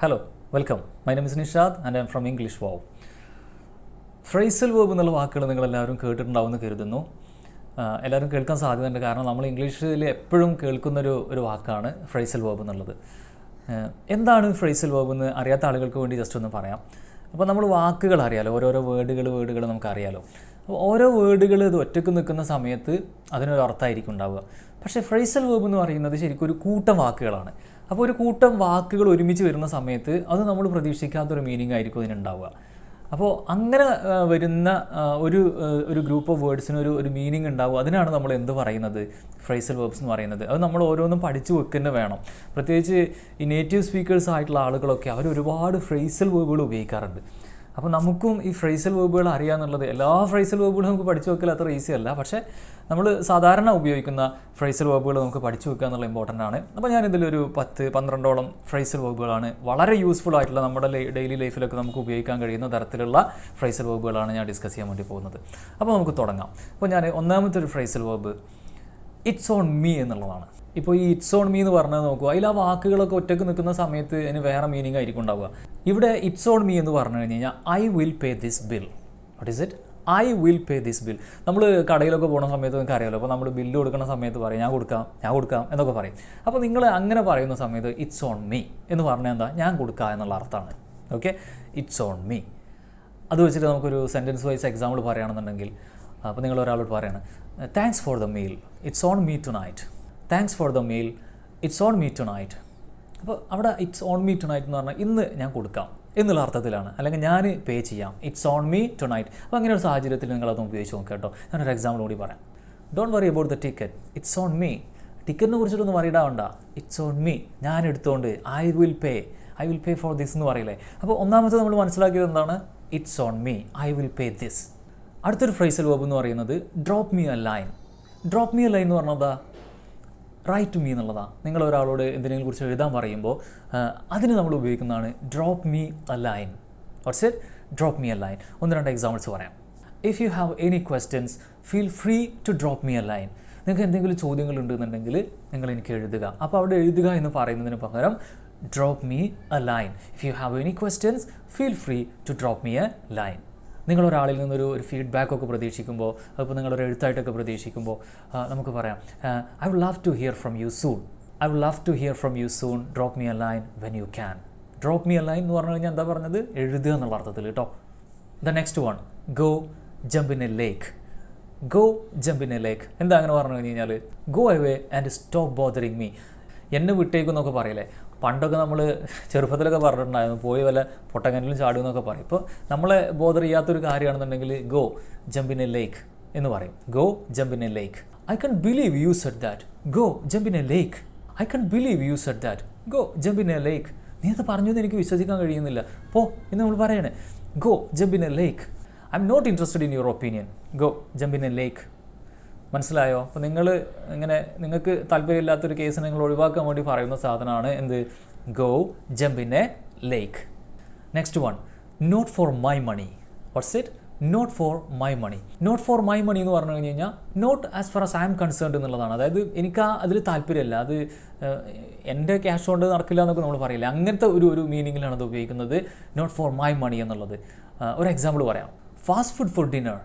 Hello, welcome. My name is Nishad and I am from English Wow. Phrasal verb എന്നുള്ള വാക്കുകൾ നിങ്ങളെല്ലാവരും കേട്ടിട്ടുണ്ടാവുമെന്ന് കരുതുന്നു. എല്ലാവരും കേൾക്കാൻ സാധ്യതയുണ്ട്, കാരണം നമ്മൾ ഇംഗ്ലീഷിൽ എപ്പോഴും കേൾക്കുന്നൊരു വാക്കാണ് phrasal verb എന്നുള്ളത്. എന്താണ് phrasal verb എന്ന് അറിയാത്ത ആളുകൾക്ക് വേണ്ടി ജസ്റ്റ് ഒന്ന് പറയാം. അപ്പോൾ നമ്മൾ വാക്കുകൾ അറിയാലോ, ഓരോരോ വേർഡുകൾ നമുക്കറിയാലോ. അപ്പോൾ ഓരോ വേർഡുകൾ ഇത് ഒറ്റയ്ക്ക് നിൽക്കുന്ന സമയത്ത് അതിനൊരു അർത്ഥമായിരിക്കും ഉണ്ടാവുക. പക്ഷേ phrasal verb എന്ന് പറയുന്നത് ശരിക്കും ഒരു കൂട്ടം വാക്കുകളാണ്. അപ്പോൾ ഒരു കൂട്ടം വാക്കുകൾ ഒരുമിച്ച് വരുന്ന സമയത്ത് അത് നമ്മൾ പ്രതീക്ഷിക്കാത്തൊരു മീനിങ് ആയിരിക്കും ഇതിനുണ്ടാവുക. അപ്പോൾ അങ്ങനെ വരുന്ന ഒരു ഗ്രൂപ്പ് ഓഫ് വേർഡ്സിന് ഒരു മീനിങ് ഉണ്ടാവും. അതിനാണ് നമ്മൾ എന്ത് പറയുന്നത്, phrasal verbs എന്ന് പറയുന്നത്. അത് നമ്മൾ ഓരോന്നും പഠിച്ചു വെക്കുന്നത് വേണം. പ്രത്യേകിച്ച് ഈ നേറ്റീവ് സ്പീക്കേഴ്സ് ആയിട്ടുള്ള ആളുകളൊക്കെ അവർ ഒരുപാട് phrasal verbs ഉപയോഗിക്കാറുണ്ട്. അപ്പോൾ നമുക്കും ഈ phrasal verbs അറിയാമെന്നുള്ളത്, എല്ലാ phrasal verbs നമുക്ക് പഠിച്ചു വെക്കൽ അത്ര ഈസി അല്ല. പക്ഷേ നമ്മൾ സാധാരണ ഉപയോഗിക്കുന്ന phrasal verbs നമുക്ക് പഠിച്ചു വെക്കുക എന്നുള്ള ഇമ്പോർട്ടൻ്റ് ആണ്. അപ്പോൾ ഞാനിതിലൊരു 10-12ഓളം phrasal verbs വളരെ യൂസ്ഫുൾ ആയിട്ടുള്ള നമ്മുടെ ഡെയിലി ലൈഫിലൊക്കെ നമുക്ക് ഉപയോഗിക്കാൻ കഴിയുന്ന തരത്തിലുള്ള phrasal verbs ഞാൻ ഡിസ്കസ് ചെയ്യാൻ വേണ്ടി പോകുന്നത്. അപ്പോൾ നമുക്ക് തുടങ്ങാം. അപ്പോൾ ഞാൻ ഒന്നാമത്തെ ഒരു phrasal verb it's on me എന്നുള്ളതാണ്. ഇപ്പോൾ ഈ ഇറ്റ്സ് ഓൺ മീ എന്ന് പറഞ്ഞത് നോക്കുക, അതിൽ ആ വാക്കുകളൊക്കെ ഒറ്റയ്ക്ക് നിൽക്കുന്ന സമയത്ത് അതിന് വേറെ മീനിങ് ആയിരിക്കും ഉണ്ടാവുക. ഇവിടെ ഇറ്റ്സ് ഓൺ മീ എന്ന് പറഞ്ഞു കഴിഞ്ഞാൽ I will pay this bill. What is it? I will pay this bill. നമ്മൾ കടയിലൊക്കെ പോകുന്ന സമയത്ത് നിങ്ങൾക്ക് അറിയാമല്ലോ, അപ്പോൾ നമ്മൾ ബില്ല് കൊടുക്കുന്ന സമയത്ത് പറയും ഞാൻ കൊടുക്കാം എന്നൊക്കെ പറയും. അപ്പോൾ നിങ്ങൾ അങ്ങനെ പറയുന്ന സമയത്ത് ഇറ്റ്സ് ഓൺ മീ എന്ന് പറഞ്ഞാൽ എന്താ, ഞാൻ കൊടുക്കുക എന്നുള്ള അർത്ഥമാണ്. Okay, it's on me. അത് വെച്ചിട്ട് നമുക്കൊരു സെൻറ്റൻസ് വൈസ് എക്സാമ്പിൾ പറയുകയാണെന്നുണ്ടെങ്കിൽ, അപ്പോൾ നിങ്ങൾ ഒരാളോട് പറയാണ് thanks for the meal, it's on me tonight. Thanks for the meal, it's on me tonight. അപ്പോൾ അവിടെ it's on me tonight എന്ന് പറഞ്ഞാൽ ഇന്ന് ഞാൻ കൊടുക്കാം എന്നുള്ള അർത്ഥത്തിലാണ്, അല്ലെങ്കിൽ ഞാൻ പേ ചെയ്യാം. It's on me tonight. അപ്പോൾ അങ്ങനെ ഒരു സാഹചര്യത്തിൽ നിങ്ങളത് ഉപയോഗിച്ച് നോക്കുക കേട്ടോ. ഞാനൊരു എക്സാമ്പിൾ കൂടി പറയാം. Don't worry about the ticket, it's on me. ടിക്കറ്റിനെ കുറിച്ചിട്ടൊന്നും വറിയിടാവണ്ട, ഇറ്റ്സ് ഓൺ മീ. ഞാൻ എടുത്തുകൊണ്ട് I will pay for this എന്ന് പറയില്ലേ. അപ്പോൾ ഒന്നാമത്തെ നമ്മൾ മനസ്സിലാക്കിയത് എന്താണ്, it's on me, I will pay this. അടുത്തൊരു phrasal verb എന്ന് പറയുന്നത് drop me a line. Drop me a line എന്ന് പറഞ്ഞതാ റൈറ്റ് ടു മീ എന്നുള്ളതാണ്. നിങ്ങൾ ഒരാളോട് എന്തിനെങ്കിലും കുറിച്ച് എഴുതാൻ പറയുമ്പോൾ അതിന് നമ്മൾ ഉപയോഗിക്കുന്നതാണ് drop me a line. What's it? Drop me a line. 1-2 examples പറയാം. If you have any questions feel free to drop me a line. നിങ്ങൾക്ക് എന്തെങ്കിലും ചോദ്യങ്ങൾ ഉണ്ടെന്നുണ്ടെങ്കിൽ നിങ്ങൾ എനിക്ക് എഴുതുക. അപ്പോൾ അവിടെ എഴുതുക എന്ന് പറയുന്നതിന് പകരം drop me a line. If you have any questions feel free to drop me a line. നിങ്ങളൊരാളിൽ നിന്നൊരു ഫീഡ്ബാക്കൊക്കെ പ്രതീക്ഷിക്കുമ്പോൾ, അതിപ്പോൾ നിങ്ങളൊരു എഴുത്തായിട്ടൊക്കെ പ്രതീക്ഷിക്കുമ്പോൾ നമുക്ക് പറയാം I would love to hear from you soon. I would love to hear from you soon. Drop me a line when you can. Drop me a line എന്ന് പറഞ്ഞു കഴിഞ്ഞാൽ എന്താ പറഞ്ഞത്, എഴുതുക എന്നുള്ള അർത്ഥത്തിൽ കേട്ടോ. The next one, go jump in a lake. Go jump in a ലേക്ക്. എന്താ അങ്ങനെ പറഞ്ഞു കഴിഞ്ഞാൽ, go away and stop bothering me. എന്നെ വിട്ടേക്കെന്നൊക്കെ പറയില്ലേ. പണ്ടൊക്കെ നമ്മൾ ചെറുപ്പത്തിലൊക്കെ പറഞ്ഞിട്ടുണ്ടായിരുന്നു, പോയി വല്ല പൊട്ടക്കനിലും ചാടുമെന്നൊക്കെ പറയും. ഇപ്പോൾ നമ്മളെ ബോധർ ചെയ്യാത്തൊരു കാര്യമാണെന്നുണ്ടെങ്കിൽ go jump in a lake എന്ന് പറയും. Go jump in a lake. I can't believe you said that. Go jump in a lake. I can't believe you said that. Go jump in a lake. നീ അത് പറഞ്ഞത് എനിക്ക് വിശ്വസിക്കാൻ കഴിയുന്നില്ല, പോ എന്ന് നമ്മൾ പറയണേ. Go jump in a lake. I M not interested in your opinion. Go jump in a lake. മനസ്സിലായോ? അപ്പോൾ നിങ്ങൾക്ക് താല്പര്യമില്ലാത്തൊരു കേസ് നിങ്ങൾ ഒഴിവാക്കാൻ വേണ്ടി പറയുന്ന സാധനമാണ് എന്ത്, go jump in a lake. Next one, not for my money. What's it? Not for my money. Not for my money എന്ന് പറഞ്ഞു കഴിഞ്ഞാൽ not as far as I am concerned എന്നുള്ളതാണ്. അതായത് എനിക്ക് അതിൽ താല്പര്യമില്ല, അത് എൻ്റെ ക്യാഷ് കൊണ്ട് നടക്കില്ല എന്നൊക്കെ നമ്മൾ പറയില്ല. അങ്ങനത്തെ ഒരു മീനിങ്ങിലാണ് അത് ഉപയോഗിക്കുന്നത്, നോട്ട് ഫോർ മൈ മണി എന്നുള്ളത്. ഒരു എക്സാമ്പിൾ പറയാം. Fast food for dinner,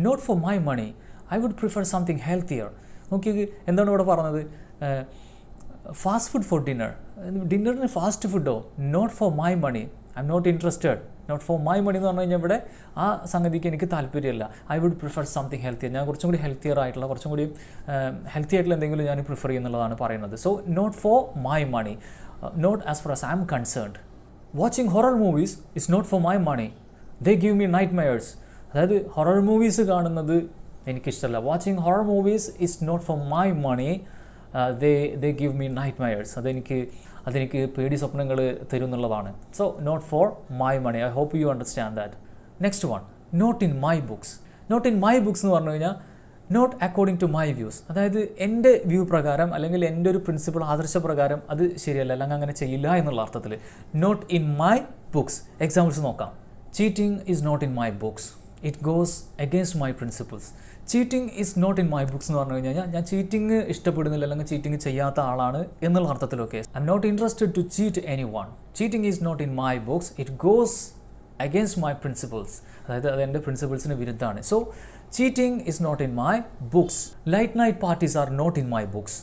not for my money, I would prefer something healthier. നോക്കി എന്താണ് ഇവിടെ പറഞ്ഞത്, ഫാസ്റ്റ് ഫുഡ് ഫോർ ഡിന്നർ. ഡിന്നറിന് ഫാസ്റ്റ് ഫുഡോ, not for my money, I M not interested. Not for my money എന്ന് പറഞ്ഞു കഴിഞ്ഞാൽ ഇവിടെ ആ സംഗതിക്ക് എനിക്ക് താല്പര്യമില്ല. I would prefer something healthier. ഞാൻ കുറച്ചും കൂടി ഹെൽത്തിയർ ആയിട്ടുള്ള, കുറച്ചും കൂടി ഹെൽത്തി ആയിട്ടുള്ള എന്തെങ്കിലും ഞാൻ പ്രിഫർ ചെയ്യുന്നുള്ളതാണ് പറയുന്നത്. So not for my money, not as far as I am concerned. Watching horror movies is not for my money, they give me nightmares. അതായത് ഹൊറർ മൂവീസ് കാണുന്നത് എനിക്കിഷ്ടമല്ല. Watching horror movies is not for my money, they give me nightmares. അതെനിക്ക് പേടി സ്വപ്നങ്ങൾ തരും എന്നുള്ളതാണ്. So not for my money. I hope you understand that. Next one, not in my books. Not in my books എന്ന് പറഞ്ഞു കഴിഞ്ഞാൽ not according to my views. അതായത് എൻ്റെ വ്യൂ പ്രകാരം, അല്ലെങ്കിൽ എൻ്റെ ഒരു പ്രിൻസിപ്പിൾ, ആദർശപ്രകാരം അത് ശരിയല്ല, അല്ലെങ്കിൽ അങ്ങനെ ചെയ്യില്ല എന്നുള്ള അർത്ഥത്തിൽ not in my books. Examples നോക്കാം. Cheating is not in my books. It goes against my principles. Cheating is not in my books എന്ന് പറഞ്ഞു കഴിഞ്ഞാൽ ഞാൻ ചീറ്റിംഗ് ഇഷ്ടപ്പെടുന്നില്ല അല്ലെങ്കിൽ ചീറ്റിംഗ് ചെയ്യാത്ത ആളാണ് എന്നുള്ള അർത്ഥത്തിലൊക്കെ. I M not interested to cheat anyone. Cheating is not in my books. It goes against my principles. അതായത് അത് എൻ്റെ പ്രിൻസിപ്പിൾസിന് വിരുദ്ധമാണ്. So cheating is not in my books. Late night parties are not in my books.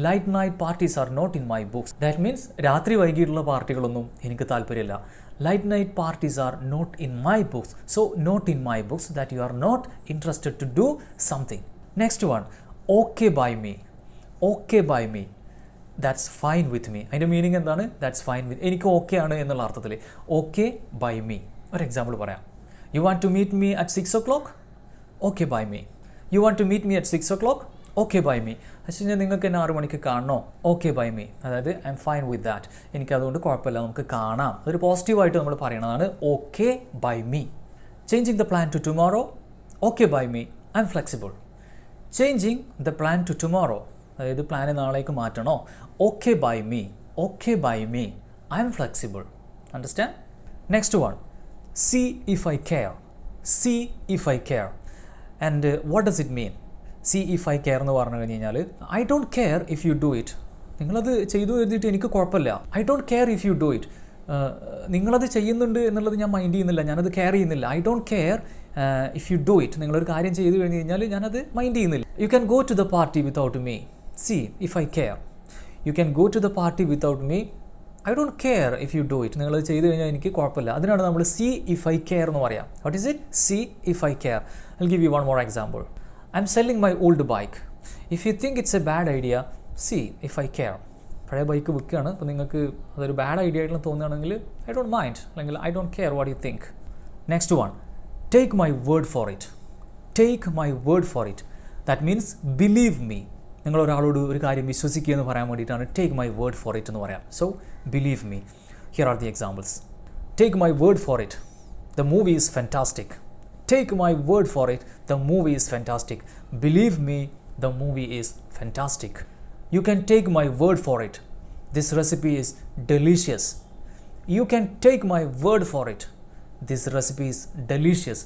Late night parties are not in my books. That means രാത്രി വൈകിട്ടുള്ള പാർട്ടികളൊന്നും എനിക്ക് താല്പര്യമില്ല. Light night parties are not in my books. So not in my books, that you are not interested to do something. Next one, okay by me. Okay by me. That's fine with me. അതിൻ്റെ meaning എന്താണ്? That's fine with. എനിക്ക് okay ആണ് എന്നുള്ള അർത്ഥത്തിൽ okay by me. ഒരു example പറയാം. You want to meet me at 6 o'clock? Okay by me. You want to meet me at 6 o'clock? Okay by me. പക്ഷേ ഞാൻ നിങ്ങൾക്ക് എന്നെ 6 മണിക്ക് കാണണോ? Okay by me. അതായത് I am fine with that. എനിക്കതുകൊണ്ട് കുഴപ്പമില്ല, നമുക്ക് കാണാം. അതൊരു പോസിറ്റീവായിട്ട് നമ്മൾ പറയണതാണ് okay by me. Changing the plan to tomorrow. Okay by me. I am flexible. Changing the plan to tomorrow. അതായത് പ്ലാൻ നാളേക്ക് മാറ്റണോ? Okay by me. Okay by me. I am flexible. Understand? Next one, see if I care. See if I care. And what does it mean? See if I care എന്ന് പറഞ്ഞു കഴിഞ്ഞാൽ I don't care if you do it. നിങ്ങളത് ചെയ്തു എഴുതിയിട്ട് എനിക്ക് കുഴപ്പമില്ല. I don't care if you do it. നിങ്ങളത് ചെയ്യുന്നുണ്ട് എന്നുള്ളത് ഞാൻ മൈൻഡ് ചെയ്യുന്നില്ല, ഞാനത് കെയർ ചെയ്യുന്നില്ല. I don't care if you do it. നിങ്ങളൊരു കാര്യം ചെയ്തു കഴിഞ്ഞ് കഴിഞ്ഞാൽ ഞാനത് മൈൻഡ് ചെയ്യുന്നില്ല. You can go to the party without me. See if I care. You can go to the party without me. I don't care if you do it. നിങ്ങളത് ചെയ്തു കഴിഞ്ഞാൽ എനിക്ക് കുഴപ്പമില്ല. അതിനാണ് നമ്മൾ സി ഇഫ് ഐ കെയർ എന്ന് പറയാം. What is it? C if I care. I give you one more example. I'm selling my old bike. If you think it's a bad idea, see if I care. പഴയ bike വിൽക്കുകയാണ്. അപ്പോൾ നിങ്ങൾക്ക് അതൊരു bad idea ആയിട്ട് തോന്നുകയാണെങ്കിൽ I don't mind, അല്ലെങ്കിൽ I don't care what you think. Next one, take my word for it. Take my word for it. That means believe me. നിങ്ങൾ ഒരാളോട് ഒരു കാര്യം വിശ്വസിക്കുക എന്ന് പറയാൻ വേണ്ടിയിട്ടാണ് take my word for it എന്ന് പറയാം. So believe me. Here are the examples. Take my word for it. The movie is fantastic. Take my word for it, the movie is fantastic. Believe me, the movie is fantastic. You can take my word for it. This recipe is delicious. You can take my word for it. This recipe is delicious.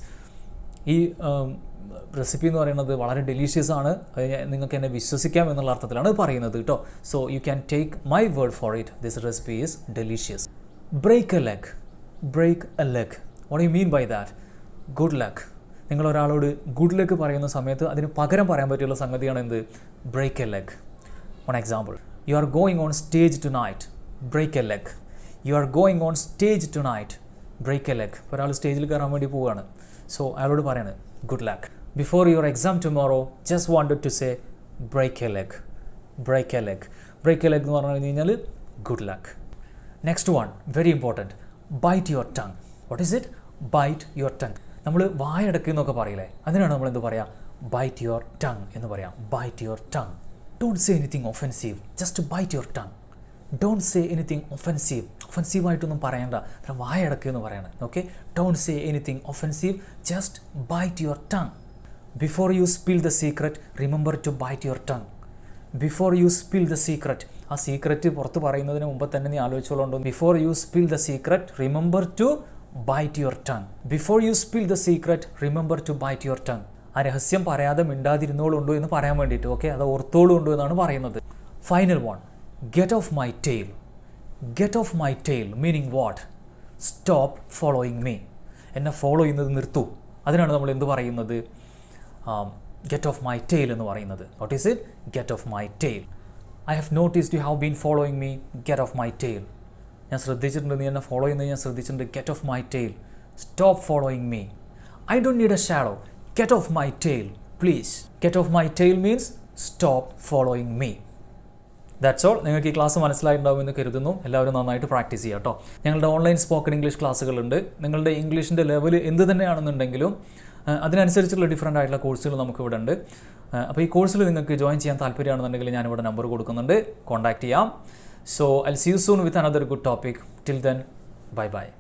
ഈ recipe എന്ന് പറയുന്നത് വളരെ delicious ആണ്, നിങ്ങൾക്ക് എന്നെ വിശ്വസിക്കാം എന്നുള്ള അർത്ഥത്തിലാണ് പറയുന്നത് കേട്ടോ. So you can take my word for it. This recipe is delicious. Break a leg. Break a leg. What you mean by that? Good luck. നിങ്ങൾ ഒരാളോട് ഗുഡ് ലക്ക് പറയുന്ന സമയത്ത് അതിന് പകരം പറയാൻ പറ്റിയുള്ള സംഗതിയാണ് എന്ത്? Break a leg. One example, you are going on stage tonight. Break a leg. You are going on stage tonight. Break a leg. ഒരാൾ സ്റ്റേജിൽ കയറാൻ വേണ്ടി പോവുകയാണ്. സോ അയാളോട് പറയാണ് good luck. Before your exam tomorrow just wanted to say break a leg. Break a leg. Break a leg എന്ന് പറഞ്ഞു കഴിഞ്ഞാൽ good luck. Next one, very important, bite your tongue. What is it? Bite your tongue. നമ്മൾ വായടക്കുന്നൊക്കെ പറയില്ലേ, അതിനാണ് നമ്മൾ എന്ത് പറയാം? ബൈറ്റ് യുവർ ടങ് എന്ന് പറയാം. Bite your tongue. Don't say anything offensive. Just bite your tongue. Don't say anything offensive. ഒഫെൻസീവായിട്ടൊന്നും പറയണ്ട, അത്ര വായടക്കുക എന്ന് പറയണം. Okay, don't say anything offensive. Just bite your tongue. Before you spill the secret remember to bite your tongue. Before you spill the secret. ആ secret പുറത്ത് പറയുന്നതിന് മുമ്പ് തന്നെ നീ ആലോചിച്ചോളൂ. Before you spill the secret remember to bite your tongue. Before you spill the secret, remember to bite your tongue. ആ രഹസ്യം പറയാതെ മിണ്ടാതിരുന്നോളുണ്ടോ എന്ന് പറയാൻ വേണ്ടിയിട്ട്. ഓക്കെ, അത് ഓർത്തോളുണ്ടോ എന്നാണ് പറയുന്നത്. Final one, get off my tail. Get off my tail meaning what? Stop following me. എന്നെ ഫോളോ ചെയ്യുന്നത് നിർത്തൂ. അതിനാണ് നമ്മൾ എന്ത് പറയുന്നത്? ഗെറ്റ് ഓഫ് മൈ ടെയിൽ എന്ന് പറയുന്നത്. What is it? Get off my tail. I have noticed you have been following me. Get off my tail. ഞാൻ ശ്രദ്ധിച്ചിട്ടുണ്ട്, നീ എന്നെ ഫോളോ ചെയ്യുന്നത് ഞാൻ ശ്രദ്ധിച്ചിട്ടുണ്ട്. Get off my tail. Stop following me. I don't need a shadow. Get off my tail please. Get off my tail means stop following me. That's all. നിങ്ങൾക്ക് ഈ class മനസ്സിലായിട്ടുണ്ടാവുമെന്ന് കരുതുന്നു. എല്ലാവരും നന്നായിട്ട് പ്രാക്ടീസ് ചെയ്യാം കേട്ടോ. ഞങ്ങളുടെ ഓൺലൈൻ സ്പോക്കൺ ഇംഗ്ലീഷ് ക്ലാസ്സുകളുണ്ട്. നിങ്ങളുടെ ഇംഗ്ലീഷിൻ്റെ level എന്ത് തന്നെയാണെന്നുണ്ടെങ്കിലും അതിനനുസരിച്ചുള്ള ഡിഫറൻ്റ് ആയിട്ടുള്ള കോഴ്സുകൾ നമുക്കിവിടെ ഉണ്ട്. അപ്പോൾ ഈ കോഴ്സിൽ നിങ്ങൾക്ക് ജോയിൻ ചെയ്യാൻ താല്പര്യമാണെന്നുണ്ടെങ്കിൽ ഞാനിവിടെ നമ്പർ കൊടുക്കുന്നുണ്ട്, കോൺടാക്ട് ചെയ്യാം. So I'll see you soon with another good topic. Till then, bye bye.